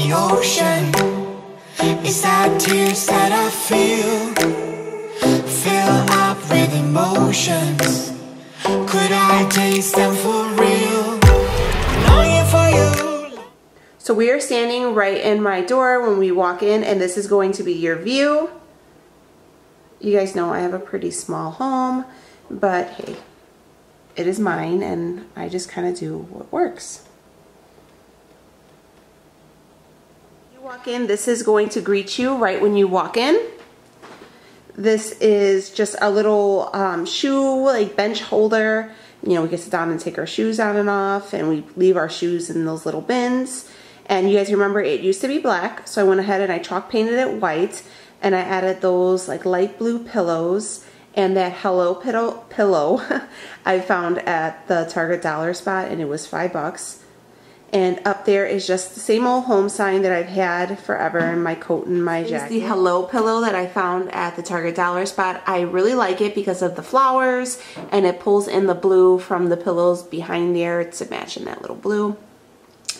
the ocean. It's that tears that I feel, fill up with emotions. Could I taste them for real? Longing for you. So we are standing right in my door when we walk in, and this is going to be your view. You guys know I have a pretty small home, but hey, it is mine and I just kind of do what works. You walk in, this is going to greet you right when you walk in. This is just a little shoe like bench holder. You know, we can sit down and take our shoes on and off, and we leave our shoes in those little bins. And you guys remember it used to be black, so I went ahead and I chalk painted it white, and I added those like light blue pillows and that Hello pillow I found at the Target dollar spot, and it was $5. And up there is just the same old home sign that I've had forever in my coat and my jacket. It's the Hello pillow that I found at the Target dollar spot. I really like it because of the flowers, and it pulls in the blue from the pillows behind there to match in that little blue.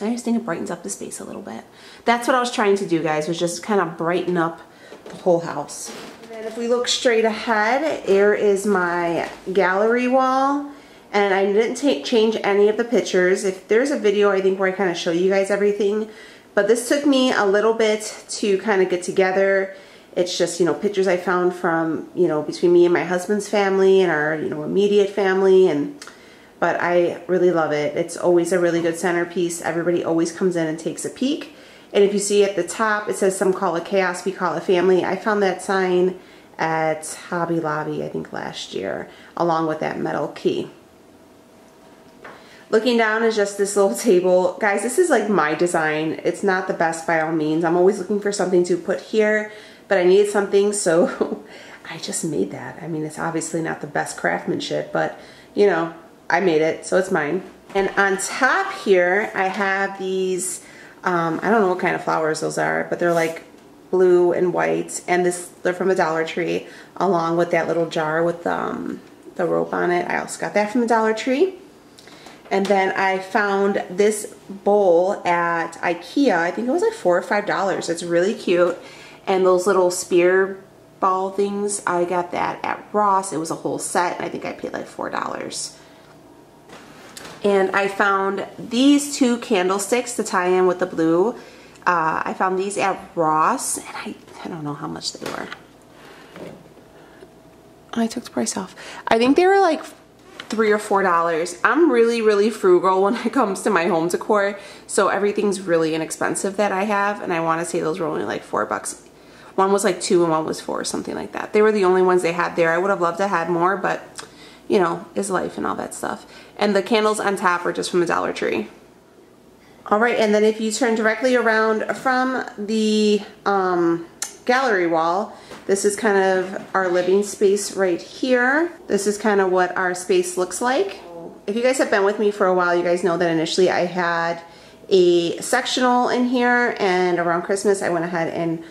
I just think it brightens up the space a little bit. That's what I was trying to do, guys, was just kind of brighten up the whole house. And then if we look straight ahead, there is my gallery wall. And I didn't change any of the pictures. If there's a video, I think, where I kind of show you guys everything. But this took me a little bit to kind of get together. It's just, you know, pictures I found from, you know, between me and my husband's family and our, you know, immediate family. But I really love it. It's always a really good centerpiece. Everybody always comes in and takes a peek. And if you see at the top, it says some call it chaos, we call it family. I found that sign at Hobby Lobby, I think last year, along with that metal key. Looking down is just this little table. Guys, this is like my design. It's not the best by all means. I'm always looking for something to put here, but I needed something, so I just made that. I mean, it's obviously not the best craftsmanship, but you know, I made it, so it's mine. And on top here, I have these, I don't know what kind of flowers those are, but they're like blue and white, and they're from the Dollar Tree, along with that little jar with the rope on it. I also got that from the Dollar Tree. And then I found this bowl at IKEA. I think it was like $4 or $5. It's really cute. And those little spear ball things, I got that at Ross. It was a whole set, and I think I paid like $4. And I found these two candlesticks to tie in with the blue. I found these at Ross, and I don't know how much they were. I took the price off. I think they were like $3 or $4. I'm really frugal when it comes to my home decor, so everything's really inexpensive that I have, and I want to say those were only like $4. One was like $2 and one was $4, something like that. They were the only ones they had there. I would have loved to have more, but you know, is life and all that stuff. And the candles on top are just from the Dollar Tree. All right, and then if you turn directly around from the gallery wall, this is kind of our living space right here. This is kind of what our space looks like. If you guys have been with me for a while, you guys know that initially I had a sectional in here, and around Christmas I went ahead and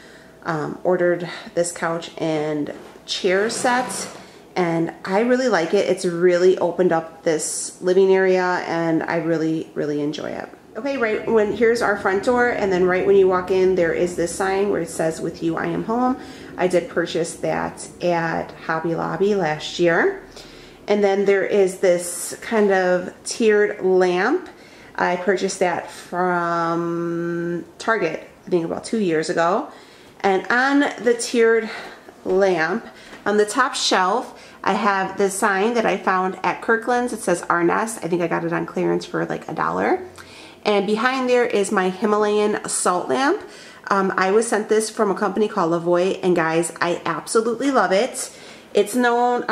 ordered this couch and chair set, and I really like it. It's really opened up this living area, and I really enjoy it. Okay, here's our front door, and then right when you walk in, there is this sign where it says, "With you, I am home." I did purchase that at Hobby Lobby last year. And then there is this kind of tiered lamp. I purchased that from Target, I think about 2 years ago. And on the tiered lamp, on the top shelf, I have this sign that I found at Kirkland's. It says Our Nest. I think I got it on clearance for like $1. And behind there is my Himalayan salt lamp. I was sent this from a company called LEVOIT, and guys, I absolutely love it. It's known,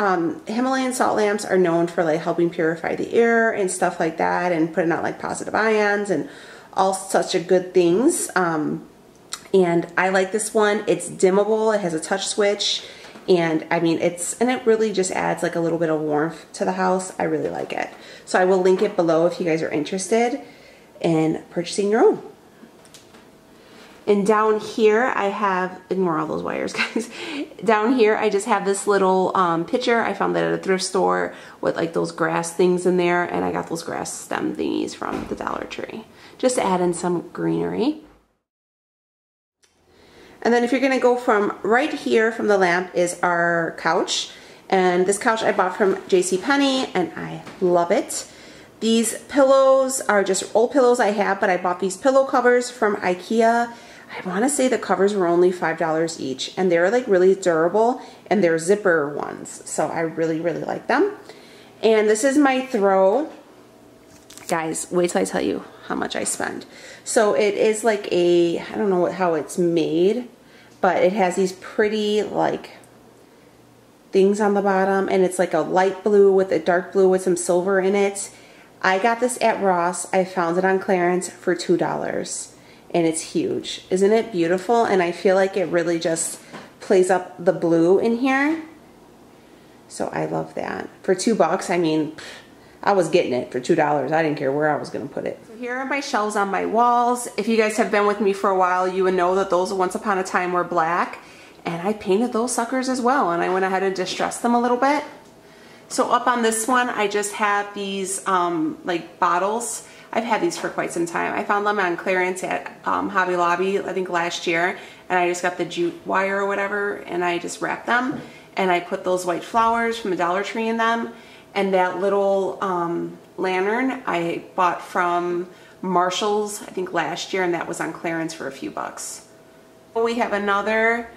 Himalayan salt lamps are known for like helping purify the air and stuff like that, and putting out like positive ions and all such a good things. And I like this one. It's dimmable. It has a touch switch, and I mean it really just adds like a little bit of warmth to the house. I really like it. So I will link it below if you guys are interested in purchasing your own. And down here I have, ignore all those wires guys, down here I just have this little pitcher. I found that at a thrift store with like those grass things in there, and I got those grass stem thingies from the Dollar Tree just to add in some greenery. And then if you're gonna go from right here from the lamp is our couch. And this couch I bought from JCPenney and I love it. These pillows are just old pillows I have, but I bought these pillow covers from IKEA. I wanna say the covers were only $5 each and they're like really durable and they're zipper ones. So I really, really like them. And this is my throw. Guys, wait till I tell you how much I spend. So it is like a, I don't know how it's made, but it has these pretty like things on the bottom and it's like a light blue with a dark blue with some silver in it. I got this at Ross. I found it on clearance for $2 and it's huge. Isn't it beautiful? And I feel like it really just plays up the blue in here. So I love that. For $2, I mean, I was getting it for $2. I didn't care where I was gonna put it. So here are my shelves on my walls. If you guys have been with me for a while, you would know that those once upon a time were black. And I painted those suckers as well. And I went ahead and distressed them a little bit. So up on this one, I just have these like bottles. I've had these for quite some time. I found them on clearance at Hobby Lobby, I think last year. And I just got the jute wire or whatever and I just wrapped them. And I put those white flowers from the Dollar Tree in them. And that little lantern I bought from Marshall's, I think last year, and that was on clearance for a few bucks. We have another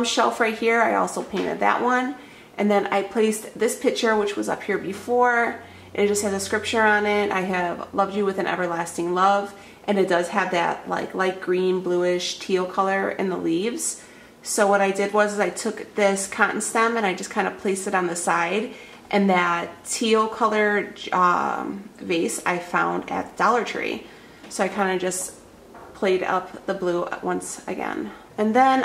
shelf right here. I also painted that one. And then I placed this picture, which was up here before. It just has a scripture on it. I have loved you with an everlasting love. And it does have that like light green, bluish, teal color in the leaves. So what I did was I took this cotton stem and I just kind of placed it on the side. And that teal colored vase I found at Dollar Tree. So I kind of just played up the blue once again. And then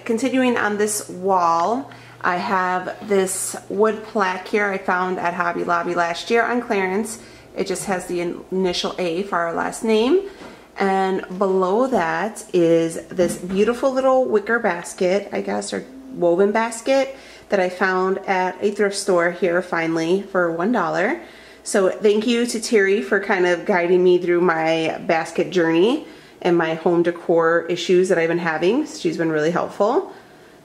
continuing on this wall, I have this wood plaque here I found at Hobby Lobby last year on clearance. It just has the initial A for our last name. And below that is this beautiful little wicker basket, I guess, or woven basket that I found at a thrift store here finally for $1. So thank you to TERRI for kind of guiding me through my basket journey and my home decor issues that I've been having. She's been really helpful.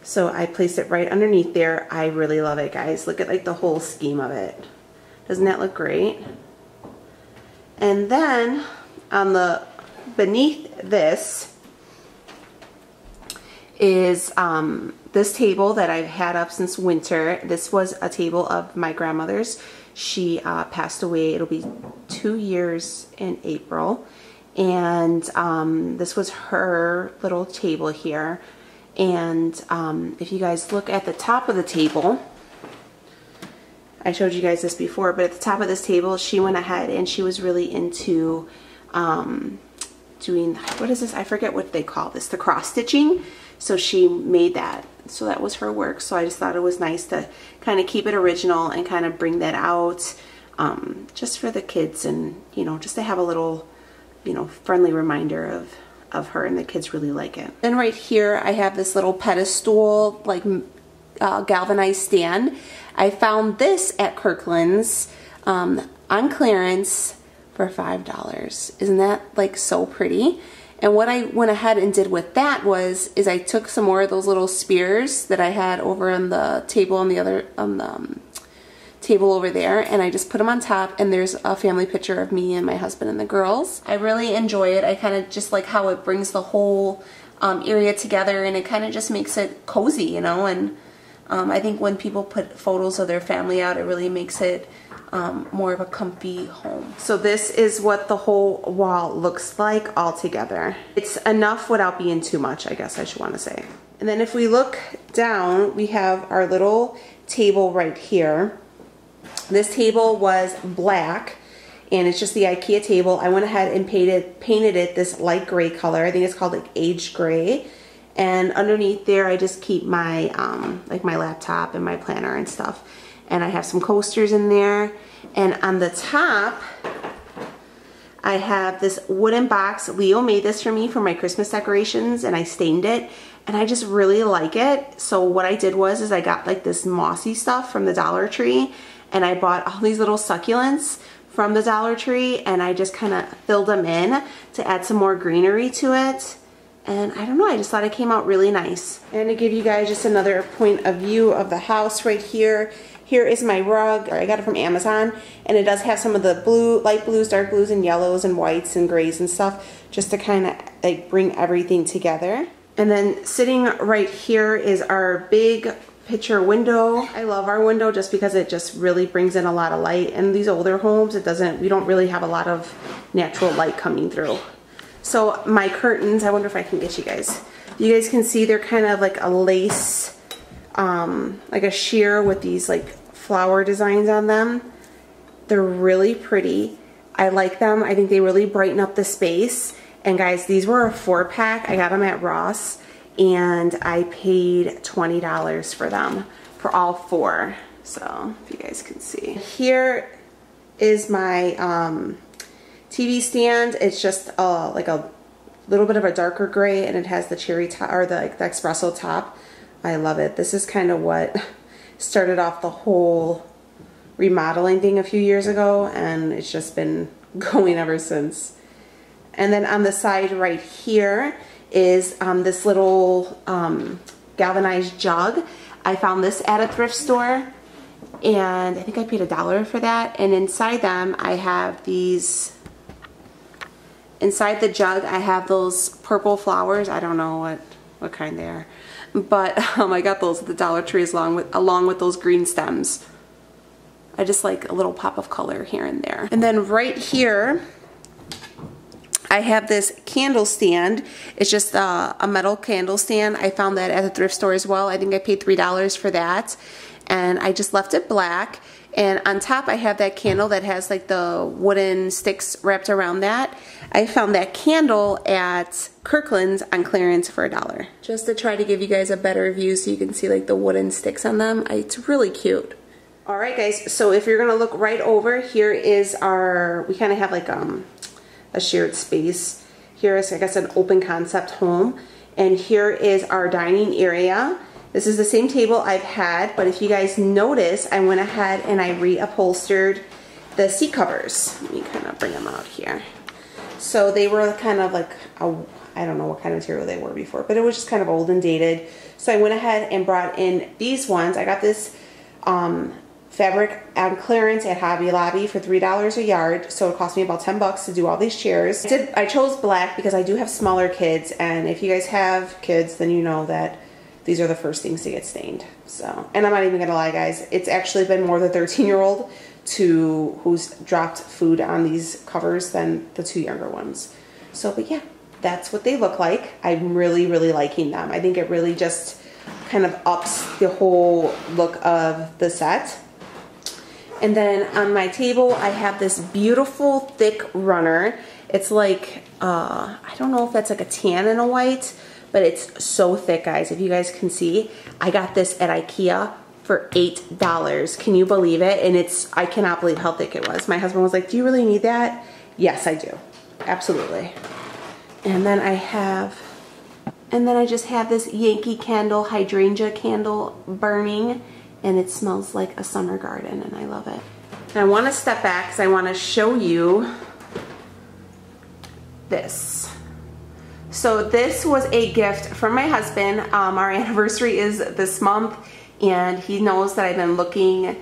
So I placed it right underneath there. I really love it, guys. Look at like the whole scheme of it. Doesn't that look great? And then on the beneath this is this table that I've had up since winter. This was a table of my grandmother's. She passed away. It'll be 2 years in April. And this was her little table here. And if you guys look at the top of the table, I showed you guys this before, but at the top of this table, she went ahead and she was really into doing, what is this? I forget what they call this, the cross stitching. So she made that. So that was her work. So I just thought it was nice to kind of keep it original and kind of bring that out just for the kids and, you know, just to have a little, you know, friendly reminder of her, and the kids really like it. Then right here I have this little pedestal, like galvanized stand. I found this at Kirkland's on clearance for $5. Isn't that like so pretty? And what I went ahead and did with that is I took some more of those little spears that I had over on the table on the other table over there, and I just put them on top, and there's a family picture of me and my husband and the girls. I really enjoy it. I kind of just like how it brings the whole area together, and it kind of just makes it cozy, you know. And I think when people put photos of their family out, it really makes it more of a comfy home. So this is what the whole wall looks like all together. It's enough without being too much, I guess I should want to say. And then if we look down, we have our little table right here. This table was black, and it's just the IKEA table. I went ahead and painted it this light gray color. I think it's called like aged gray. And underneath there, I just keep my like my laptop and my planner and stuff. And I have some coasters in there. And on the top, I have this wooden box. Leo made this for me for my Christmas decorations, and I stained it. And I just really like it. So what I did was I got like this mossy stuff from the Dollar Tree, and I bought all these little succulents from the Dollar Tree, and I just kind of filled them in to add some more greenery to it. And I don't know, I just thought it came out really nice. And to give you guys just another point of view of the house right here, here is my rug. I got it from Amazon, and it does have some of the blue, light blues, dark blues, and yellows, and whites, and grays, and stuff, just to kind of like bring everything together. And then sitting right here is our big picture window. I love our window just because it just really brings in a lot of light. And these older homes, we don't really have a lot of natural light coming through. So my curtains, I wonder if I can get you guys. You guys can see they're kind of like a lace, like a sheer with these like flower designs on them. They're really pretty. I like them. I think they really brighten up the space. And guys, these were a 4-pack. I got them at Ross, and I paid $20 for them for all 4. So if you guys can see. Here is my TV stand. It's just like a little bit of a darker gray, and it has the cherry top, or the espresso top. I love it. This is kind of what started off the whole remodeling thing a few years ago, and it's just been going ever since. And then on the side right here is this little galvanized jug. I found this at a thrift store, and I think I paid $1 for that. And inside them I have these, inside the jug I have those purple flowers. I don't know what kind they are, but I got those at the Dollar Tree along with those green stems. I just like a little pop of color here and there. And then right here I have this candle stand. It's just a metal candle stand. I found that at the thrift store as well. I think I paid $3 for that. And I just left it black. And on top I have that candle that has like the wooden sticks wrapped around that. I found that candle at Kirkland's on clearance for $1. Just to try to give you guys a better view so you can see like the wooden sticks on them. It's really cute. Alright guys, so if you're gonna look right over, here is our, we kind of have like a shared space. Here is, I guess, an open concept home, and here is our dining area. This is the same table I've had, but if you guys notice, I went ahead and I reupholstered the seat covers. Let me kind of bring them out here. So they were kind of like I don't know what kind of material they were before, but it was just kind of old and dated. So I went ahead and brought in these ones. I got this fabric on clearance at Hobby Lobby for $3 a yard, so it cost me about $10 to do all these chairs. I chose black because I do have smaller kids, and if you guys have kids, then you know that these are the first things to get stained. So, and I'm not even gonna lie guys, it's actually been more the 13-year-old who's dropped food on these covers than the 2 younger ones. So, but yeah, that's what they look like. I'm really, really liking them. I think it really just kind of ups the whole look of the set. And then on my table, I have this beautiful thick runner. It's like, I don't know if that's like a tan and a white, but it's so thick, guys. If you guys can see, I got this at IKEA for $8. Can you believe it? And I cannot believe how thick it was. My husband was like, do you really need that? Yes, I do. Absolutely. And then I just have this Yankee Candle hydrangea candle burning, and it smells like a summer garden, and I love it. And I want to step back because I want to show you this. So this was a gift from my husband. Our anniversary is this month, and he knows that I've been looking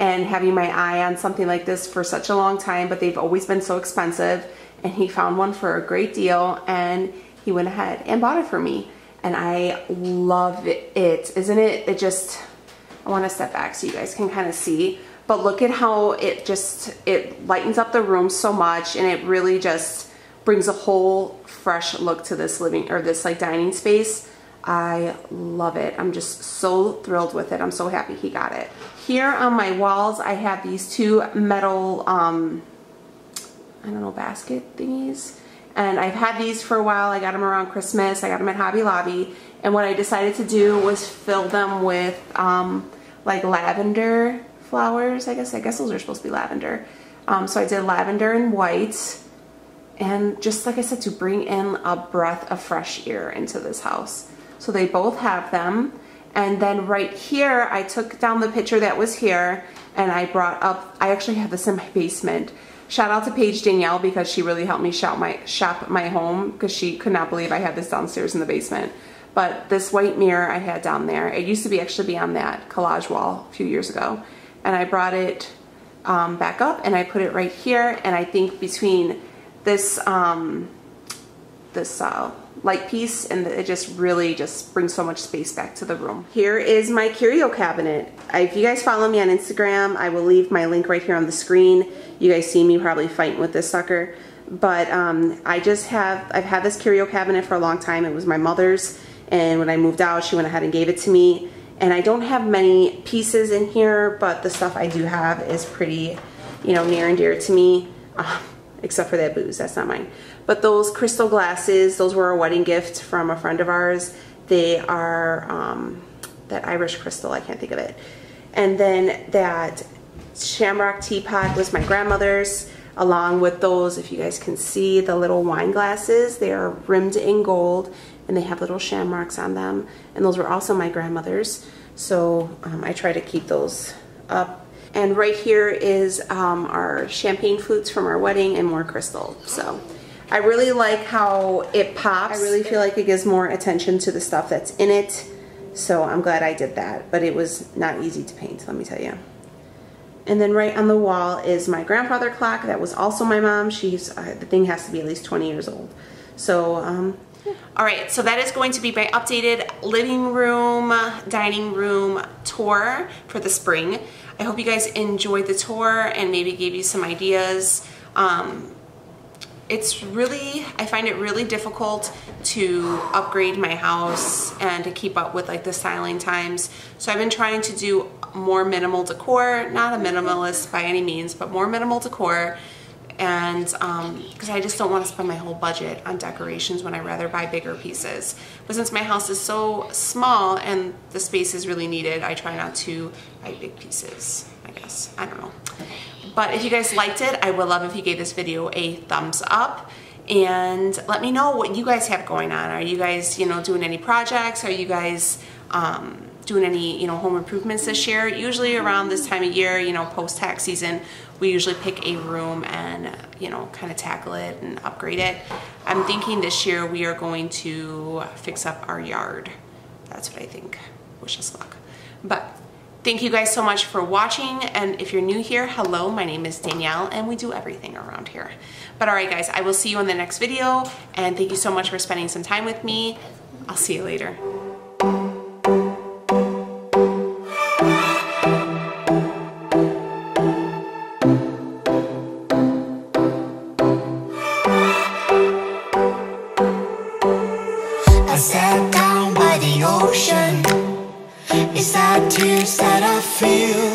and having my eye on something like this for such a long time, but they've always been so expensive, and he found one for a great deal, and he went ahead and bought it for me. And I love it, isn't it? It just, I want to step back so you guys can kind of see, but look at how it lightens up the room so much, and it really just brings a whole fresh look to this this like dining space. I love it. I'm just so thrilled with it. I'm so happy he got it. Here on my walls, I have these two metal, I don't know, basket thingies. And I've had these for a while. I got them around Christmas. I got them at Hobby Lobby. And what I decided to do was fill them with like lavender flowers. I guess those are supposed to be lavender. So I did lavender and white. And just like I said, to bring in a breath of fresh air into this house. So they both have them. And then right here, I took down the picture that was here, and I brought up, I actually have this in my basement. Shout out to Paige Danielle because she really helped me shop my home because she could not believe I had this downstairs in the basement. But this white mirror I had down there, it used to actually be on that collage wall a few years ago. And I brought it back up and I put it right here. And I think between this light piece and it just really just brings so much space back to the room. Here is my Curio Cabinet. If you guys follow me on Instagram, I will leave my link right here on the screen. You guys see me probably fighting with this sucker. But I've had this Curio Cabinet for a long time. It was my mother's, and when I moved out, she went ahead and gave it to me. And I don't have many pieces in here, but the stuff I do have is pretty, you know, near and dear to me. Except for that booze, that's not mine. But those crystal glasses, those were a wedding gift from a friend of ours. They are that Irish crystal, I can't think of it. And then that shamrock teapot was my grandmother's, along with those, if you guys can see, the little wine glasses. They are rimmed in gold and they have little shamrocks on them. And those were also my grandmother's. So I try to keep those up. And right here is our champagne flutes from our wedding and more crystal. So I really like how it pops. I really feel like it gives more attention to the stuff that's in it. So I'm glad I did that, but it was not easy to paint, let me tell you. And then right on the wall is my grandfather clock. That was also my mom. She's, the thing has to be at least 20 years old. So, all right, so that is going to be my updated living room, dining room tour for the spring. I hope you guys enjoyed the tour and maybe gave you some ideas. It's really, I find it really difficult to upgrade my house and to keep up with like the styling times. So I've been trying to do more minimal decor, not a minimalist by any means, but more minimal decor. And because I just don't want to spend my whole budget on decorations when I'd rather buy bigger pieces. But since my house is so small and the space is really needed, I try not to buy big pieces, I guess. I don't know. But if you guys liked it, I would love if you gave this video a thumbs up. And let me know what you guys have going on. Are you guys, you know, doing any projects? Are you guys doing any, you know, home improvements this year? Usually around this time of year, you know, post-tax season, we usually pick a room and, you know, kind of tackle it and upgrade it. I'm thinking this year we are going to fix up our yard. That's what I think. Wish us luck. But thank you guys so much for watching. And if you're new here, hello, my name is Danielle and we do everything around here. But all right, guys, I will see you in the next video. And thank you so much for spending some time with me. I'll see you later. I sat down by the ocean. It's that tears that I feel.